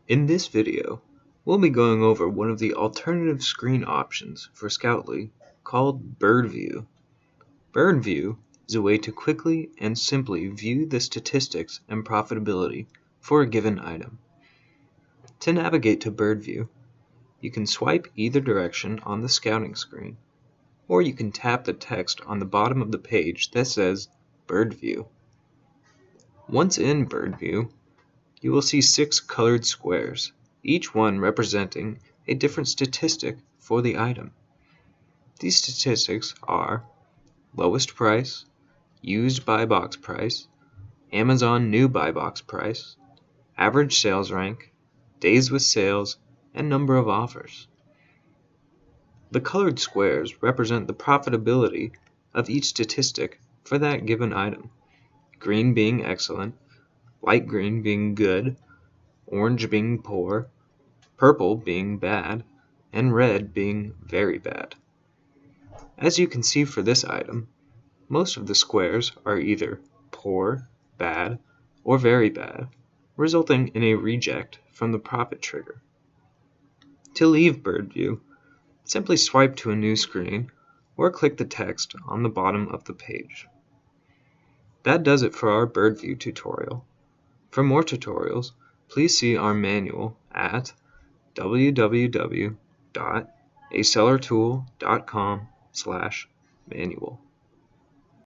In this video, we'll be going over one of the alternative screen options for Scoutly called Bird View. Bird View is a way to quickly and simply view the statistics and profitability for a given item. To navigate to Bird View, you can swipe either direction on the scouting screen, or you can tap the text on the bottom of the page that says Bird View. Once in Bird View, you will see 6 colored squares, each one representing a different statistic for the item. These statistics are lowest price, used buy box price, Amazon new buy box price, average sales rank, days with sales, and number of offers. The colored squares represent the profitability of each statistic for that given item, green being excellent, light green being good, orange being poor, purple being bad, and red being very bad. As you can see for this item, most of the squares are either poor, bad, or very bad, resulting in a reject from the profit trigger. To leave Bird View, simply swipe to a new screen or click the text on the bottom of the page. That does it for our Bird View tutorial. For more tutorials, please see our manual at www.ASellerTool.com/manual.